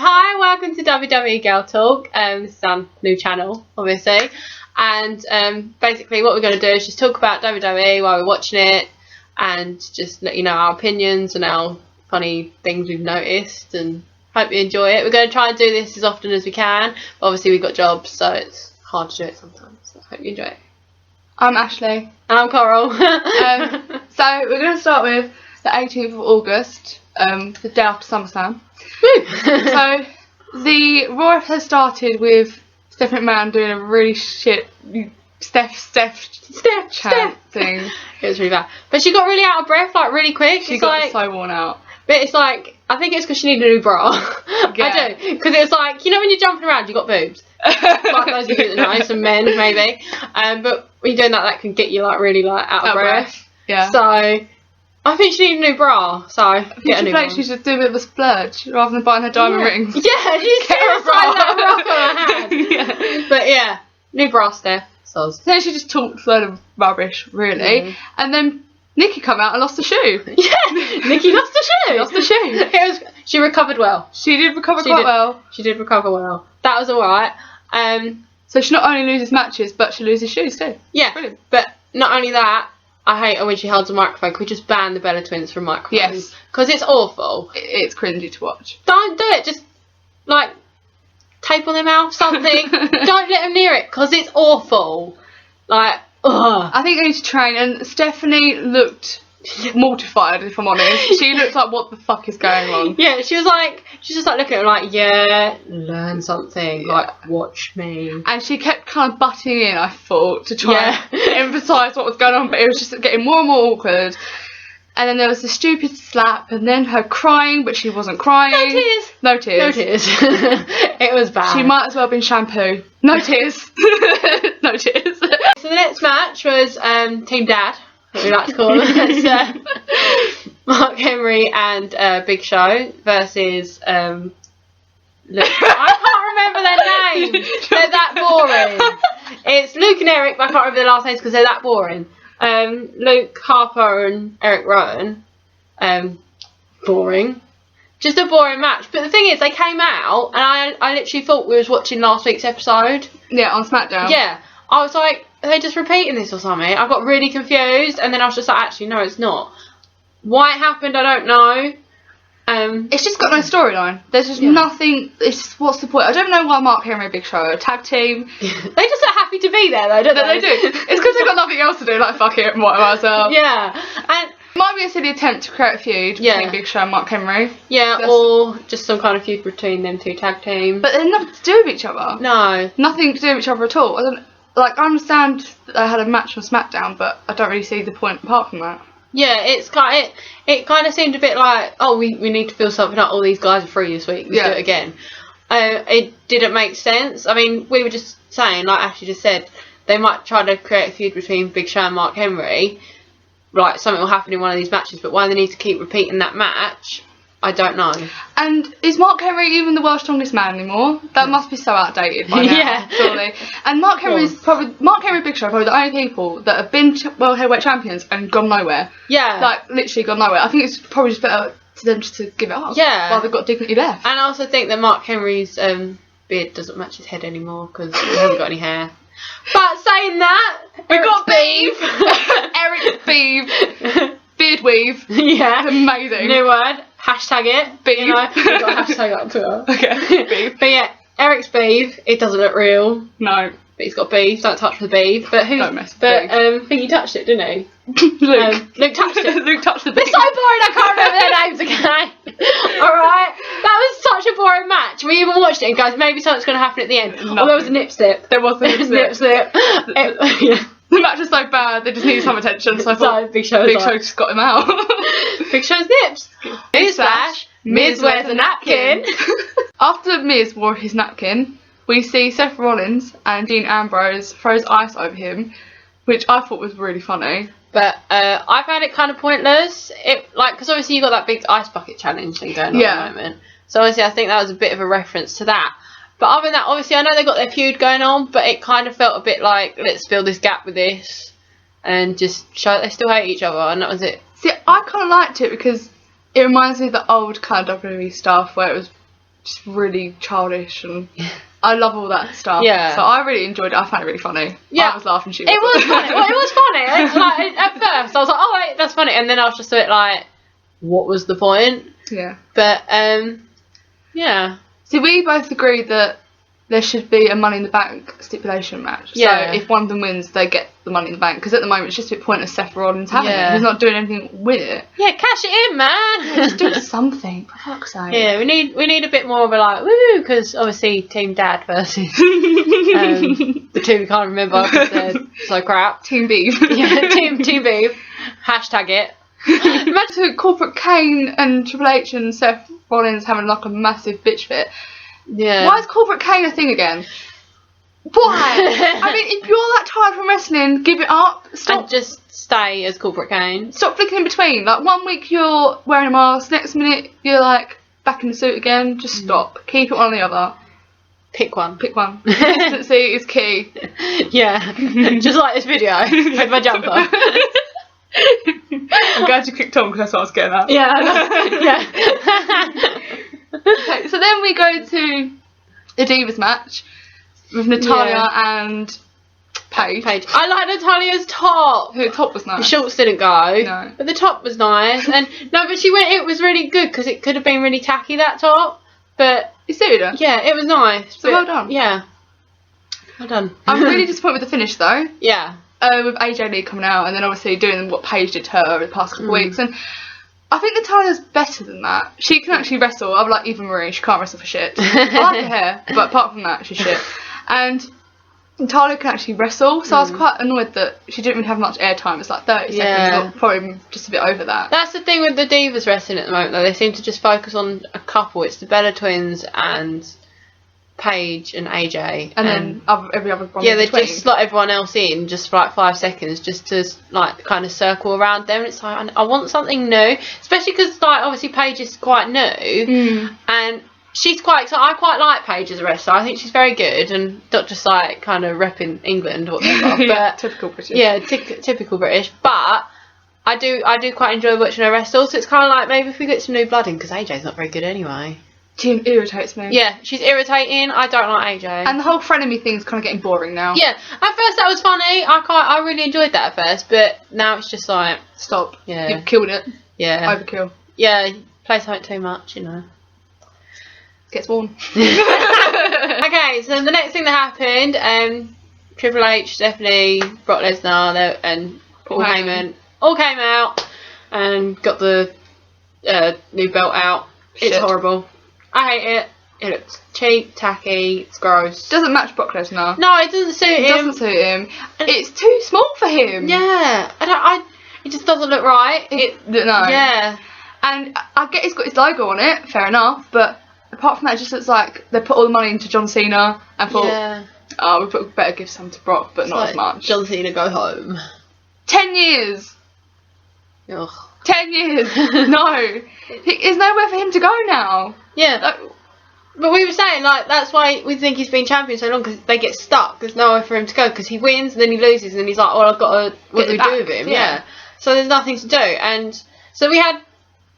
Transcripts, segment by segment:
hi, welcome to WWE Girl Talk. This is our new channel, obviously. And basically what we're going to do is just talk about WWE while we're watching it and just let you know our opinions and our funny things we've noticed, and hope you enjoy it. We're going to try and do this as often as we can, but obviously we've got jobs, so it's hard to do it sometimes. So I hope you enjoy it. I'm Ashley. And I'm Coral. So we're going to start with the 18th of August, the day after SummerSlam. So the Raw has started with Steph McMahon doing a really shit Steph chant thing. It was really bad. But she got really out of breath, like really quick. She got so worn out. But it's like, I think it's because she needed a new bra. Yeah. I do. Because it's like, you know when you're jumping around, you got boobs. Like those of you that know, some men maybe. But when you're doing that, that can get you like really like out of breath. Yeah. So I think she needed a new bra. So get a new one. She should do a bit of a splurge rather than buying her diamond rings. Yeah, she's seriously that rock on her hand. Yeah. But yeah, new bra, Steph. Soz. Then she just talked a load of rubbish, really. And then Nikki come out and lost the shoe. Yeah, Nikki lost the shoe. Lost the shoe. She recovered well. She did recover quite well. She did recover well. That was alright. So she not only loses matches, but she loses shoes too. Yeah. Brilliant. But not only that, I hate her when she holds a microphone. Could we just ban the Bella Twins from microphones? Yes. Because it's awful. It's cringy to watch. Don't do it. Just, like, tape on their mouth, something. Don't let them near it, because it's awful. Like, ugh. I think they need to train, and Stephanie looked mortified, if I'm honest. She looked like, what the fuck is going on? Yeah, she was just like looking at her like, yeah, learn something, like, watch me. And she kept kind of butting in, I thought, to try and emphasise what was going on, but it was just getting more and more awkward. And then there was the stupid slap, and then her crying, but she wasn't crying. No tears. No tears. No tears. It was bad. She might as well have been shampoo. No tears. No tears. So the next match was Team Dad, what we like to call them. It's Mark Henry and Big Show versus Luke. I can't remember their names. They're that boring. It's Luke and Eric, but I can't remember their last names because they're that boring. Luke Harper and Eric Rowan. Boring. Just a boring match. But the thing is, they came out and I literally thought we was watching last week's episode. Yeah, on SmackDown. Yeah. I was like, are they just repeating this or something? I got really confused, and then I was just like, actually, no, it's not. Why it happened, I don't know. It's just got no storyline. There's just nothing. It's just, what's the point? I don't know why Mark Henry and Big Show are a tag team. They just are happy to be there, though, don't they? They do. It's because they've got nothing else to do. Like, fuck it, might as well. Yeah, and it might be a silly attempt to create a feud between Big Show and Mark Henry. Yeah, or just some kind of feud between them two tag teams. But they're nothing to do with each other. No, nothing to do with each other at all. I understand that they had a match on SmackDown, but I don't really see the point apart from that. Yeah, it kind of seemed a bit like, oh, we need to feel something up. All these guys are free this week. Let's do it again. It didn't make sense. I mean, we were just saying, like Ashley just said, they might try to create a feud between Big Show and Mark Henry. Like, something will happen in one of these matches, but why they need to keep repeating that match, I don't know. And is Mark Henry even the world's strongest man anymore? That must be so outdated by now, surely. And Mark Henry and Big Show are probably the only people that have been world heavyweight champions and gone nowhere. Yeah. Like, literally gone nowhere. I think it's probably just better to them just to give it up. Yeah. While they've got dignity left. And I also think that Mark Henry's beard doesn't match his head anymore because he hasn't got any hair. But saying that, we got beef. Eric's beef. Beard weave. Yeah. Amazing. New word. Hashtag it. Beef. You know, we've got a hashtag up Twitter. Okay. Beef. But yeah, Eric's beef. It doesn't look real. No. But he's got beef. Don't touch the beef. But who? Don't mess with beef. I think he touched it, didn't he? Luke touched it. Luke touched the beef. It's so boring. I can't remember their names again. All right. That was such a boring match. We even watched it and guys, maybe something's going to happen at the end. Nothing. Oh, there was a nip slip. There was a nip slip. Yeah. The match was so bad, they just needed some attention, so I thought Big Show just got him out. Big Show's nips. Newsflash, Miz wears a napkin. After Miz wore his napkin, we see Seth Rollins and Dean Ambrose throws ice over him, which I thought was really funny. But I found it kind of pointless. Because obviously you got that big ice bucket challenge thing going on at the moment. So obviously I think that was a bit of a reference to that. But other than that, obviously, I know they got their feud going on, but it kind of felt a bit like, let's fill this gap with this and just show that they still hate each other, and that was it. See, I kind of liked it because it reminds me of the old kind of WWE stuff where it was just really childish, and I love all that stuff. Yeah. So I really enjoyed it. I found it really funny. Yeah. I was laughing. She It was funny. Well, it was funny. Like, at first, I was like, oh, wait, that's funny. And then I was just a bit like, what was the point? Yeah. But, yeah. See, we both agreed that there should be a Money in the Bank stipulation match. Yeah. So if one of them wins, they get the Money in the Bank. Because at the moment, it's just a bit pointless Seth Rollins having Yeah. it. He's not doing anything with it. Yeah, cash it in, man. Just do something, for fuck's sake. Yeah, we need a bit more of a like, woo, because obviously Team Dad versus the two we can't remember because they're so crap. Team Beef. Yeah, Team Beef. Hashtag it. Imagine Corporate Kane and Triple H and Seth Rollins having like a massive bitch fit. Yeah. Why is Corporate Kane a thing again? Why? I mean, if you're that tired from wrestling, give it up. Stop. And just stay as Corporate Kane. Stop flicking in between. Like, one week you're wearing a mask, next minute you're like back in the suit again. Just stop. Keep it one or the other. Pick one. Pick one. Consistency is key. Yeah. Just like this video with my jumper. I'm glad you clicked on because that's what I was getting at. Yeah. Okay, so then we go to the Divas match with Natalya and Paige. I like Natalia's top. Her top was nice. The shorts didn't go. No. But the top was nice. And no, but she went. It was really good because it could have been really tacky, that top. But You suited her. yeah, it was nice. So well done. Yeah. Well done. I'm really disappointed with the finish though. Yeah. With AJ Lee coming out and then obviously doing what Paige did to her over the past couple of weeks, and I think Natalya's better than that. She can actually wrestle. I'm like Eva Marie, she can't wrestle for shit. I like her hair, but apart from that, she's shit. And Natalya can actually wrestle, so I was quite annoyed that she didn't really have much airtime. It's like 30 seconds, probably just a bit over that. That's the thing with the Divas wrestling at the moment, though. They seem to just focus on a couple. It's the Bella Twins and Paige and AJ. And then every other one. Yeah, in they between. just slot everyone else in just for like 5 seconds just to like kind of circle around them. It's like, I want something new, especially because like obviously Paige is quite new and she's quite exciting. I quite like Paige as a wrestler. I think she's very good and not just like kind of repping England or whatever. Yeah, but typical British. Yeah, typical British. But I do quite enjoy watching her wrestle. So it's kind of like maybe if we get some new blood in, because AJ's not very good anyway. She irritates me. Yeah, she's irritating. I don't like AJ. And the whole frenemy thing's kind of getting boring now. Yeah, at first that was funny. I really enjoyed that at first, but now it's just like Stop. Yeah. You've killed it. yeah, Overkill. yeah. You play something too much, you know. Gets worn. Okay, so the next thing that happened, Triple H, Stephanie, Brock Lesnar, and Paul Heyman all came out and got the new belt out. It's Shit. horrible. I hate it. It looks cheap, tacky, it's gross. Doesn't match Brock Lesnar. No, it doesn't suit It him. doesn't suit him. It's too small for him. Yeah, it just doesn't look right. No. Yeah. And I get it's got his logo on it, fair enough, but apart from that, it just looks like they put all the money into John Cena and thought, we better give some to Brock, but not as much. John Cena, go home. 10 years! Ugh. 10 years! No! There's nowhere for him to go now. Yeah. But we were saying, like, that's why we think he's been champion so long, because they get stuck. There's nowhere for him to go, because he wins, and then he loses, and then he's like, oh, I've got to, what do we do with him? Yeah. So there's nothing to do. And so we had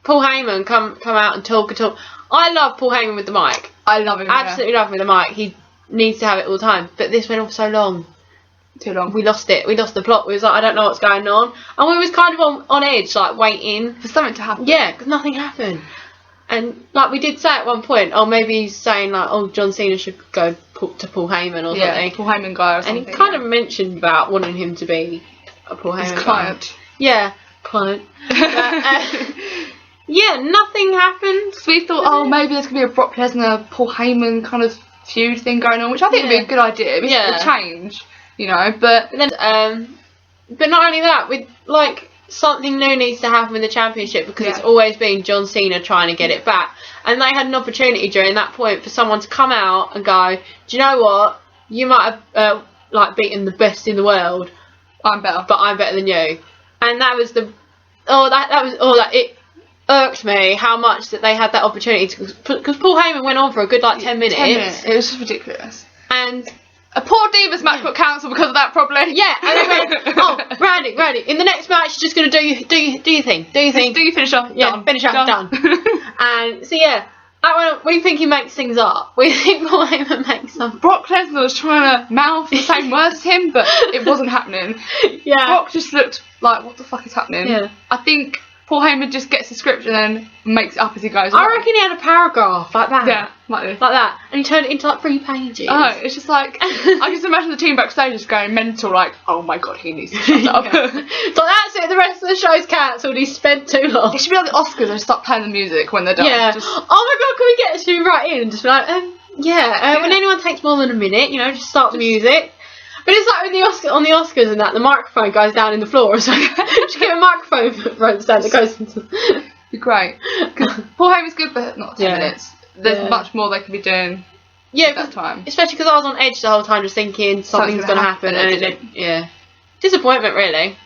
Paul Heyman come out and talk. I love Paul Heyman with the mic. I love him. Absolutely love him with the mic. He needs to have it all the time. But this went on for so long. Too long. We lost it. We lost the plot. We was like, I don't know what's going on. And we was kind of on edge, like, waiting For something to happen. Yeah, because nothing happened. And, like, we did say at one point, oh, maybe he's saying, like, oh, John Cena should go to Paul Heyman or something. Paul Heyman guy or something. And he kind of mentioned about wanting him to be a Paul Heyman client. guy. Yeah, client. But, yeah, nothing happened. So we thought, maybe there's going to be a Brock Lesnar, Paul Heyman kind of feud thing going on, which I think would be a good idea. It's a change, you know, but then, but not only that, with, like, something new needs to happen with the championship, because it's always been John Cena trying to get it back, and they had an opportunity during that point for someone to come out and go, do you know what, you might have like beaten the best in the world, I'm better, but I'm better than you. And that was it irked me how much that they had that opportunity because Paul Heyman went on for a good 10 minutes. 10 minutes. It was just ridiculous. And a poor Divas match got cancelled because of that, probably. Yeah, and they went, oh, Randy, in the next match, you're just going to do your thing. Do your thing. Do your finisher. Yeah, done. finish up, done. And so, yeah, We think he makes things up. We think Paul Heyman makes them. Brock Lesnar was trying to mouth the same words as him, but it wasn't happening. Yeah. Brock just looked like, what the fuck is happening? Yeah. I think Paul Heyman just gets the script and then makes it up as he goes. I reckon he had a paragraph like that. Yeah, like this. Like that. And he turned it into like 3 pages. Oh, it's just like, I just imagine the team backstage just going mental, like, oh my god, he needs to shut up. So that's it, the rest of the show's cancelled, he spent too long. It should be like the Oscars and stop playing the music when they're done. Yeah. Just... Oh my god, can we get Stu right in and just be like, when anyone takes more than a minute, just start the music. But it's like with on the Oscars and that, the microphone goes down in the floor, so just get a microphone ropes down that goes into... Be great. Because Paul Heyman's good for not 10 minutes. There's much more they could be doing at that time. Especially because I was on edge the whole time just thinking something's going to happen and it didn't. Disappointment really.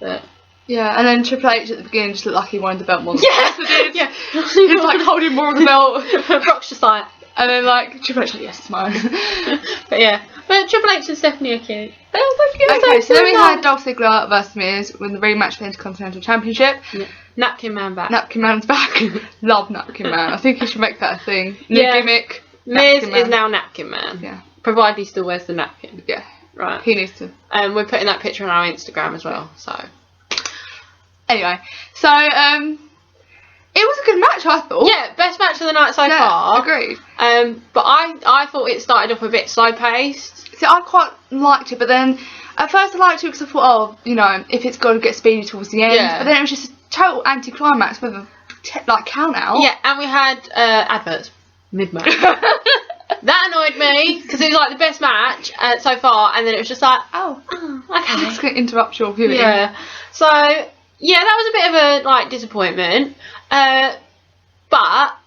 But... Yeah, and then Triple H at the beginning just looked like he wanted the belt more than did. Yeah. He was like holding more of the belt. Brock's just like... And then like Triple H like, yes, it's mine. But Triple H and Stephanie are cute. Okay, so then we had Dolph Ziggler versus Miz with the rematch for the Intercontinental Championship. Yeah. Napkin Man back. Napkin Man's back. Love Napkin Man. I think he should make that a thing. New gimmick. Miz is now Napkin Man. Yeah. Provided he still wears the napkin. Yeah. Right. He needs to. We're putting that picture on our Instagram as well. So. Anyway, so it was a good match, I thought. Yeah, best match of the night so far. Agreed. But I thought it started off a bit slow paced. See, I quite liked it, but then at first I liked it because I thought, if it's got to get speedy towards the end. Yeah. But then it was just a total anticlimax with a count out. Yeah, and we had adverts mid match. That annoyed me because it was like the best match so far, and then it was just like, okay, it's going to interrupt your viewing. Yeah. So yeah, that was a bit of a disappointment. But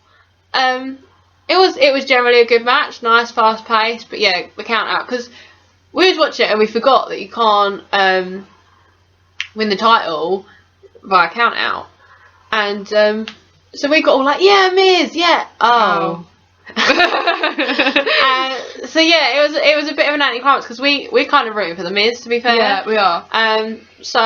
it was generally a good match, nice, fast paced. But yeah, the count out because we was watching it and we forgot that you can't win the title via count out, and so we got all like, yeah, Miz, yeah, so yeah, it was a bit of an anticlimax because we're kind of rooting for the Miz, to be fair. Yeah, we are. So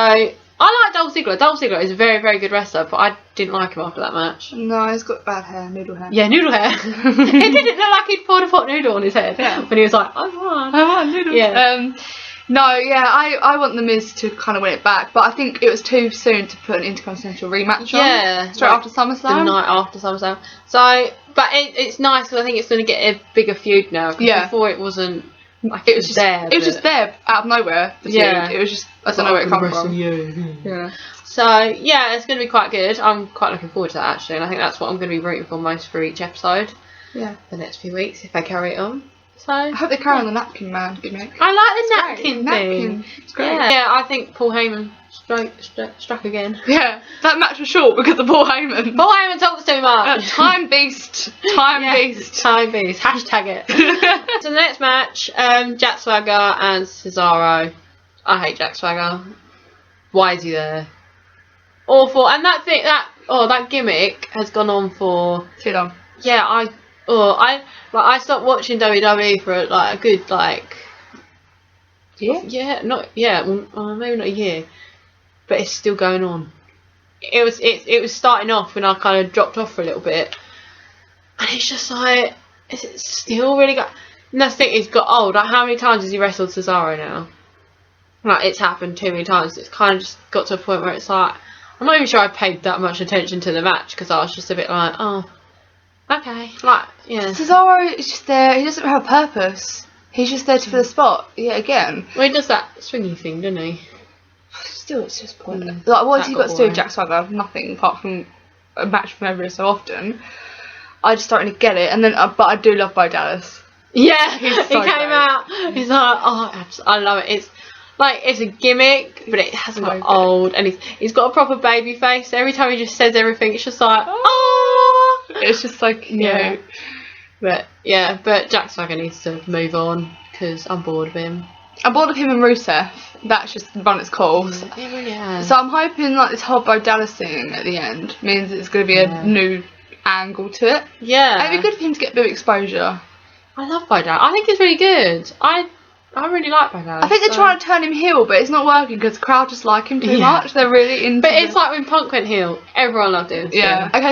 I like Dolph Ziggler. Dolph Ziggler is a very, very good wrestler, but I didn't like him after that match. No, he's got bad hair, noodle hair. Yeah, noodle hair. It didn't look like he'd poured a hot noodle on his head when he was like, I want noodles. Yeah. I want the Miz to kind of win it back, but I think it was too soon to put an Intercontinental rematch on. Yeah. Straight after SummerSlam. The night after SummerSlam. So, but it's nice because I think it's going to get a bigger feud now. Yeah. Before it wasn't. Like it was just there. It was just there out of nowhere. It was just I don't know where it come from. Yeah. So yeah, it's going to be quite good. I'm quite looking forward to that actually, and I think that's what I'm going to be rooting for most for each episode. Yeah. The next few weeks if they carry it on. So I hope they carry on the Napkin Man gimmick. I like the napkin thing. It's great. Yeah, I think Paul Heyman struck again. Yeah, that match was short because of Paul Heyman. Paul Heyman talks too much. Time beast. Time beast. Time beast. Hashtag it. So the next match, Jack Swagger and Cesaro. I hate Jack Swagger. Why is he there? Awful. And that gimmick has gone on for too long. Yeah, I stopped watching WWE for a good maybe not a year, but it's still going on. It was starting off when I kind of dropped off for a little bit, and it's just like, is it still really got? And that's the thing, he's got old. Like, how many times has he wrestled Cesaro now? Like, it's happened too many times. It's kind of just got to a point where it's like, I'm not even sure I paid that much attention to the match because I was just a bit like, oh, okay, like, yeah. Cesaro is just there. He doesn't have a purpose. He's just there for the spot. Yeah, again. Well, he does that swingy thing, doesn't he? Still, it's just pointless. Like, what has he got to do with Jack Swagger? Nothing apart from a match from every so often. I just don't really get it. And then, but I do love Bo Dallas. Yeah, he came out. He's like, oh, I love it. It's like, it's a gimmick, but it hasn't got old, and he's got a proper baby face. Every time he just says everything, it's just like, oh, it's just like, cute. But Jack Swagger needs to move on because I'm bored of him. I'm bored of him and Rusev. That's just run its course. It really has. So I'm hoping like this whole Bo Dallas thing at the end means it's going to be a new angle to it. Yeah. It'd be good for him to get a bit of exposure. I love Bo Dallas. I think he's really good. I really like Bo Dallas. I think they're trying to turn him heel, but it's not working because the crowd just like him too much. They're really into it. But it's like when Punk went heel, everyone loved him. Yeah. Okay.